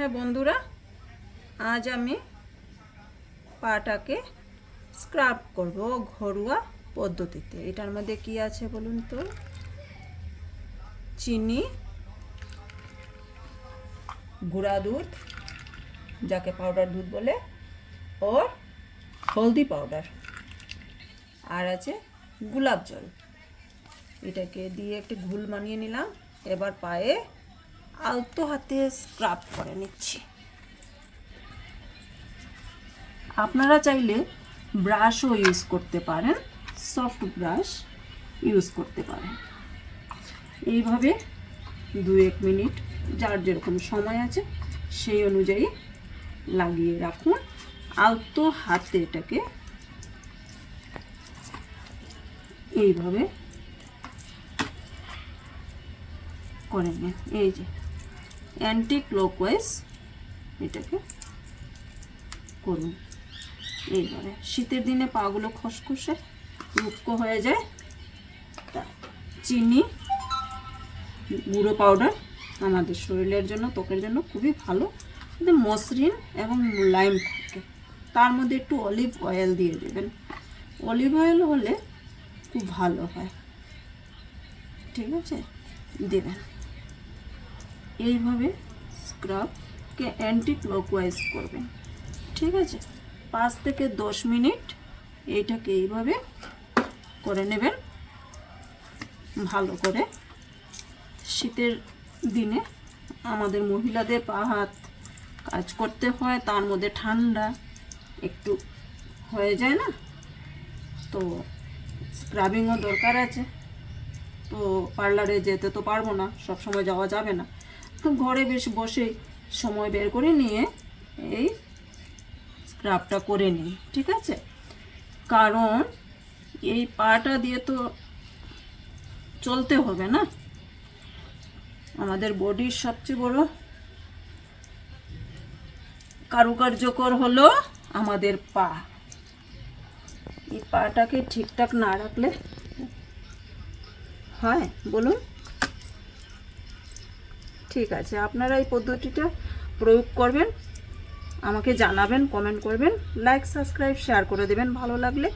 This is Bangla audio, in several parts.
হ্যাঁ বন্ধুরা, আজ আমি পাটাকে স্ক্রাব করব ঘরোয়া পদ্ধতিতে। এটার মধ্যে কি আছে বলুন তো? চিনি, গুঁড়া দুধ যাকে পাউডার দুধ বলে, और হলদি পাউডার, আর আছে গোলাপ জল। এটাকে দিয়ে একটু ঘুল বানিয়ে নিলাম। এবার পায়ে আলতো হাতে স্ক্রাব করে নিচ্ছি। আপনারা চাইলে ব্রাশও ইউজ করতে পারেন, সফট ব্রাশ ইউজ করতে পারেন। এইভাবে 2-1 মিনিট যার যেরকম সময় আছে সেই অনুযায়ী লাগিয়ে রাখুন। আলতো হাতে এটাকে এইভাবে করে নেন। এই যে অ্যান্টি ক্লকওয়াইজ এটাকে করুন। এইভাবে শীতের দিনে পাগুলো খসখসে রুক্ষ হয়ে যায়। চিনি, গুঁড়ো পাউডার আমাদের শরীরের জন্য, ত্বকের জন্য খুবই ভালো। মসৃণ এবং মুলায়ম থাকে। তার মধ্যে একটু অলিভ অয়েল দিয়ে দেবেন। অলিভ অয়েল হলে খুব ভালো হয়। ঠিক আছে, দেবেন। এইভাবে স্ক্রাবকে অ্যান্টি ক্লকওয়াইজ করবেন। ঠিক আছে, 5 থেকে 10 মিনিট এইটাকে এইভাবে করে নেবেন ভালো করে। শীতের দিনে আমাদের মহিলাদের পা হাত কাজ করতে হয়, তার মধ্যে ঠান্ডা একটু হয়ে যায় না, তো স্ক্রাবিংও দরকার আছে। তো পার্লারে যেতে তো পারবো না, সব সময় যাওয়া যাবে না, তো ঘরে বেশ বসে সময় বের করে নিয়ে এই স্ক্রাবটা করে নিই। ঠিক আছে, কারণ এই পাটা দিয়ে তো চলতে হবে না। আমাদের বডির সবচেয়ে বড় কারুকার্যকর হলো আমাদের পা। এই পাটাকে ঠিকঠাক না রাখলে হয় বলুন? ঠিক আছে, আপনারা এই পদ্ধতিটা প্রয়োগ করবেন, আমাকে জানাবেন, কমেন্ট করবেন, লাইক সাবস্ক্রাইব শেয়ার করে দেবেন ভালো লাগলে।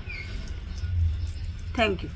Thank you.